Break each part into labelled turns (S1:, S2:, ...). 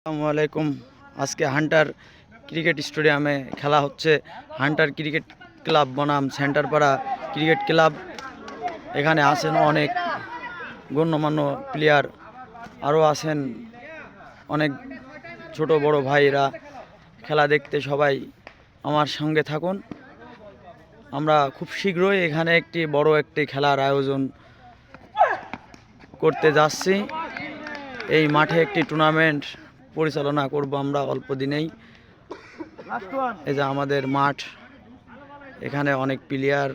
S1: আসসালামু আলাইকুম। আজকে হান্টার ক্রিকেট স্টেডিয়ামে খেলা হচ্ছে। হান্টার ক্রিকেট ক্লাব বনাম সেন্টারপাড়া ক্রিকেট ক্লাব। এখানে আছেন অনেক গণ্যমান্য প্লেয়ার, আরও আছেন অনেক ছোট বড় ভাইরা। খেলা দেখতে সবাই আমার সঙ্গে থাকুন। আমরা খুব শীঘ্রই এখানে একটি বড় খেলার আয়োজন করতে যাচ্ছি। এই মাঠে একটি টুর্নামেন্ট পরিচালনা করব আমরা অল্প দিনেই। এই যে আমাদের মাঠ, এখানে অনেক প্লেয়ার।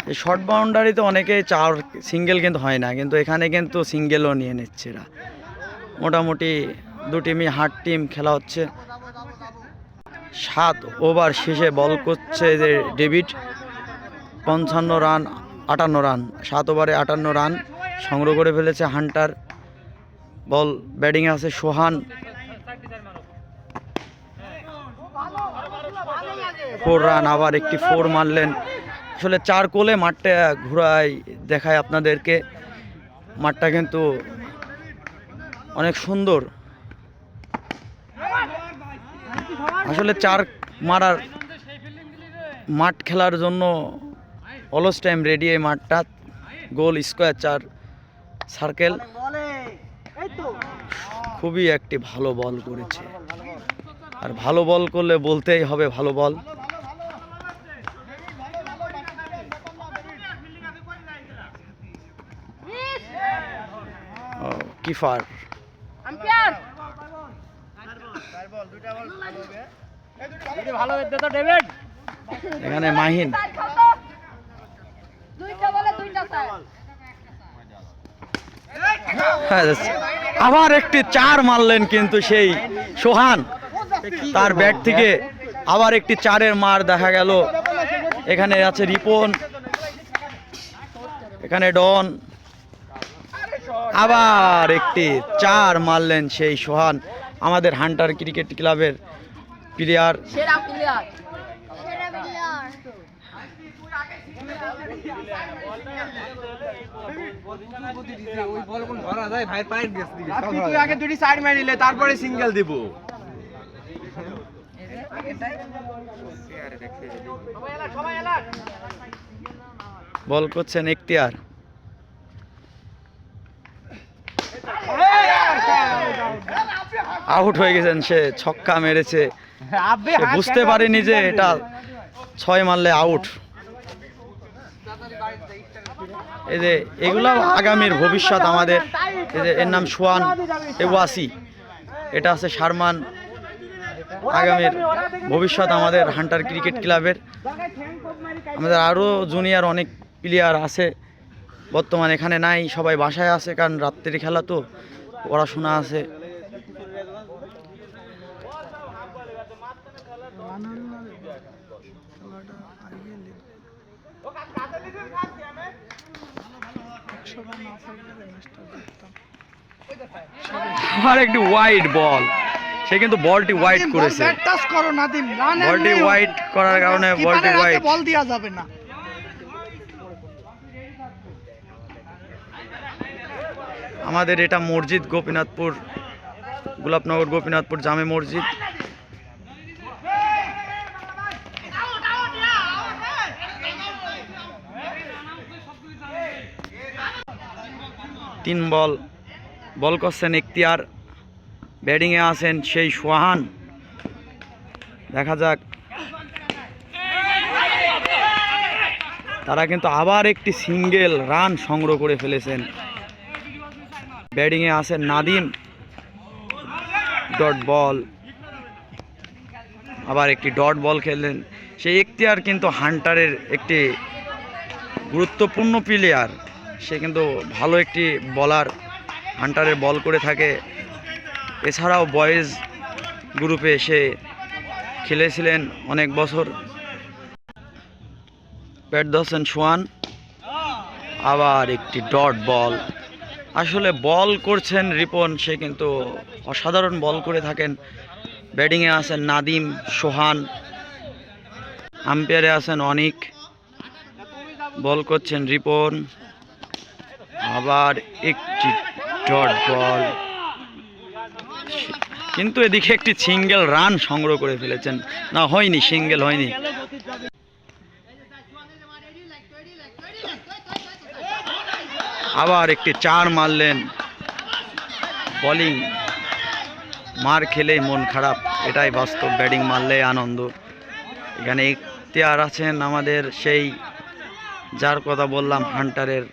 S1: এই শর্ট বাউন্ডারিতে অনেকে চার সিঙ্গেল কিন্তু হয় না, কিন্তু এখানে কিন্তু সিঙ্গেলও নিয়ে নিচ্ছে এরা। মোটামুটি দু টিমই হার্ড টিম খেলা হচ্ছে। 7 ওভার শেষে বল করছে যে ডেভিড। 55 রান 58 রান, 7 ওভারে 58 রান সংগ্রহ করে ফেলেছে হান্টার। বল ব্যাটিংয়ে আছে সোহান। 4 রান, আবার একটি 4 মারলেন। আসলে 4 কোলে মাঠটা ঘুরাই দেখায় আপনাদেরকে। মাঠটা কিন্তু অনেক সুন্দর। আসলে 4 মারার মাঠ খেলার জন্য অলস টাইম রেডি। এই মাঠটা গোল স্কোয়ার 4 সার্কেল। খুবই একটি ভালো বল করেছে, আর ভালো বল করলে বলতেই হবে ভালো বল। কিপার এখানে মাহিন। আবার একটি 4 মারলেন, কিন্তু সেই সোহান তার ব্যাট থেকে আবার একটি 4-এর মার দেখা গেল। এখানে আছে রিপন, এখানে ডন। আবার একটি 4 মারলেন সেই সোহান, আমাদের হান্টার ক্রিকেট ক্লাবের প্লেয়ার।
S2: তারপরে সিঙ্গেল দিব।
S1: বল করছেন এখতিয়ার। আউট হয়ে গেছেন, সে ছক্কা মেরেছে। বুঝতে পারেনি যে এটা 6 মারলে আউট। এই যে এগুলা আগামীর ভবিষ্যৎ আমাদের। এই যে এর নাম সোহান, এ ওয়াসি, এটা আছে শারমান। আগামীর ভবিষ্যৎ আমাদের হান্টার ক্রিকেট ক্লাবের। আমাদের আরও জুনিয়র অনেক প্লেয়ার আছে, বর্তমানে এখানে নাই, সবাই বাসায় আছে, কারণ রাত্রি খেলা তো, পড়াশোনা আছে। আর একটি ওয়াইড বল, সে কিন্তু বলটি ওয়াইড করেছে। বলটি ওয়াইড করার কারণে বলটি ওয়াইড।
S3: বল দেওয়া যাবে না।
S1: আমাদের এটা মসজিদ গোপীনাথপুর, গোলাপনগর গোপীনাথপুর জামে মসজিদ। তিন বল করছেন এখতিয়ার। ব্যাটিংয়ে আছেন সেই সোহান। দেখা যাক, তারা কিন্তু আবার একটি সিঙ্গেল রান সংগ্রহ করে ফেলেছেন। ব্যাটিংয়ে আছেন নাদিম। ডট বল, আবার একটি ডট বল খেললেন সেই এখতিয়ার। কিন্তু হান্টারের একটি গুরুত্বপূর্ণ প্লেয়ার, সে কিন্তু ভালো একটি বলার, হান্টারের বল করে থাকে। এছাড়াও বয়েজ গ্রুপে সে খেলেছিলেন অনেক বছর। ব্যাট ধরছেন সোহান, আবার একটি ডট বল। আসলে বল করছেন রিপন, সে কিন্তু অসাধারণ বল করে থাকেন। ব্যাটিংয়ে আছেন নাদিম, সোহান। আম্পায়ারে আছেন অনিক। বল করছেন রিপন, আবার একটি ডট বল, কিন্তু এদিকে একটি সিঙ্গেল রান সংগ্রহ করে ফেলেছেন। না, হয়নি, সিঙ্গেল হয়নি। আবার একটি 4 মারলেন। বোলিং মার খেলেই মন খারাপ, এটাই বাস্তব। ব্যাটিং মারলেই আনন্দ। এখানে ইখতিয়ার আছেন আমাদের সেই, যার কথা বললাম, হান্টারের।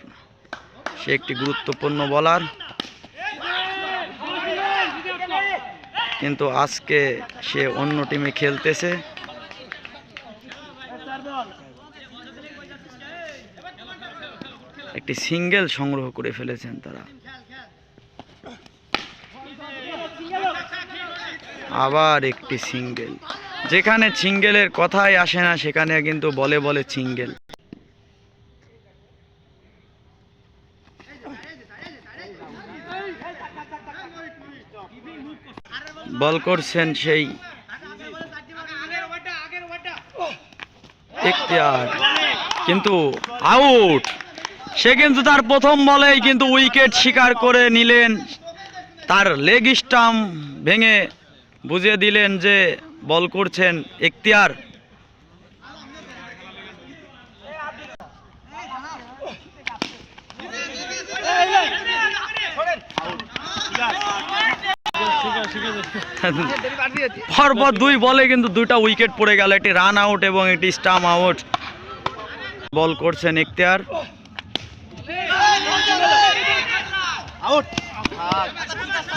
S1: সে একটি গুরুত্বপূর্ণ বোলার, কিন্তু আজকে সে অন্য টিমে খেলতেছে। একটি সিঙ্গেল সংগ্রহ করে ফেলেছেন তারা। আবার একটি সিঙ্গেল। যেখানে সিঙ্গেলের কথাই আসে না সেখানে কিন্তু বলে বলে সিঙ্গেল। বল করছেন সেই ইখতিয়ার, কিন্তু আউট। সে কিন্তু তার প্রথম বলেই কিন্তু উইকেট শিকার করে নিলেন। তার লেগ স্টাম্প ভেঙে বুঝিয়ে দিলেন যে বল করছেন ইখতিয়ার। পরপর 2 বলে কিন্তু 2টা উইকেট পড়ে গেল, একটি রান আউট এবং একটি স্টাম্প আউট। বল করছেন Ikhtiyar.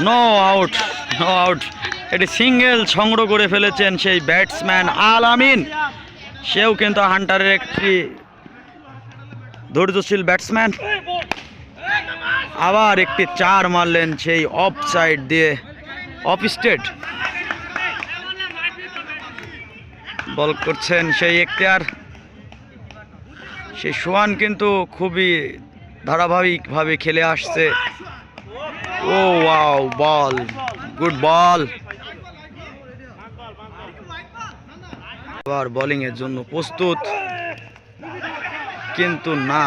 S1: No out, no out. এটি সিঙ্গেল সংগ্রহ করে ফেলেছেন সেই ব্যাটসম্যান আল আমিন। সেও কিন্তু হান্টারের একটি ধৈর্যশীল ব্যাটসম্যান। আবার একটি 4 মারলেন সেই অফ সাইড দিয়ে, অফ স্টেট। বল করছেন সেই ইখতিয়ার। সেই সোহান কিন্তু খুবই ধারাবাহিকভাবে খেলে আসছে। ও ওয়াও, বল, গুড বল। আবার বোলিং এর জন্য প্রস্তুত, কিন্তু না,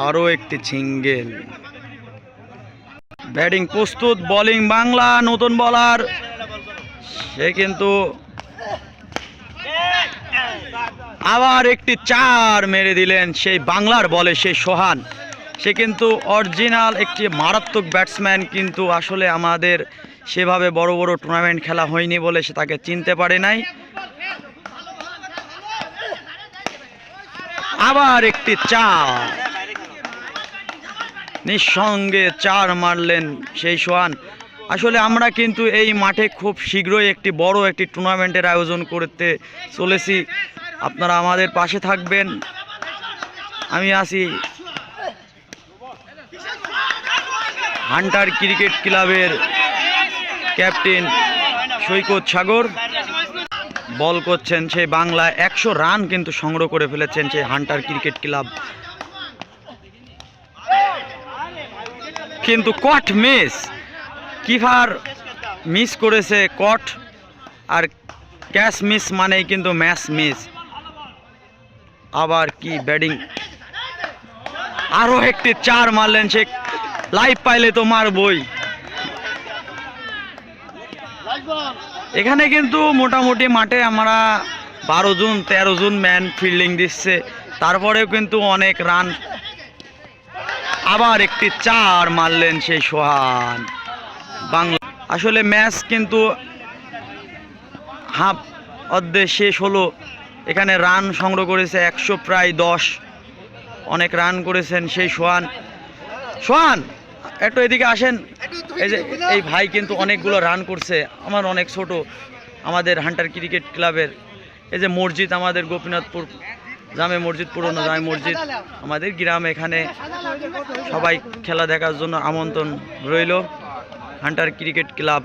S1: আরো একটি সিঙ্গেল। ব্যাটিং প্রস্তুত, বোলিং বাংলা, নতুন বোলার। সে কিন্তু আবার একটি 4 মেরে দিলেন সেই বাংলার বলে সেই সোহান। সে কিন্তু অরিজিনাল একটি মারাত্মক ব্যাটসম্যান, কিন্তু আসলে আমাদের সেভাবে বড় বড় টুর্নামেন্ট খেলা হয়নি বলে সে তাকে চিনতে পারে নাই। আবার একটি 4, নিঃসঙ্গে 4 মারলেন সেই সোহান। আসলে আমরা কিন্তু এই মাঠে খুব শীঘ্রই একটি বড় একটি টুর্নামেন্টের আয়োজন করতে চলেছি। আপনারা আমাদের পাশে থাকবেন। আমি আছি হান্টার ক্রিকেট ক্লাবের ক্যাপ্টেন সৈকত সাগর। বল করছেন সেই বাংলা। 100 রান কিন্তু সংগ্রহ করে ফেলেছেন সেই হান্টার ক্রিকেট ক্লাব, কিন্তু কট মিস। কিপার মিস করেছে কট, আর ক্যাচ মিস মানেই কিন্তু ম্যাচ মিস। আবার কি ব্যাটিং, আরো একটি 4 মারলেন সে। লাইভ পাইলে তো মারবই। এখানে কিন্তু মোটামুটি মাঠে আমরা 12 জন 13 জন ম্যান ফিল্ডিং দিচ্ছে, তারপরেও কিন্তু অনেক রান। আবার একটি 4 মারলেন সেই সোহান বাংলা। আসলে ম্যাচ কিন্তু হাফ অর্ধে শেষ হলো। এখানে রান সংগ্রহ করেছে 100 প্রায় 10। অনেক রান করেছেন সেই সোহান। সোহান, একটু এদিকে আসেন। এই যে এই ভাই কিন্তু অনেকগুলো রান করছে। আমার অনেক ছোট, আমাদের হান্টার ক্রিকেট ক্লাবের এই যে মসজিদ, আমাদের গোপীনাথপুর জামে মসজিদ, পুরনো জামে মসজিদ আমাদের গ্রামে। এখানে সবাই খেলা দেখার জন্য আমন্ত্রণ রইল। Hunter cricket club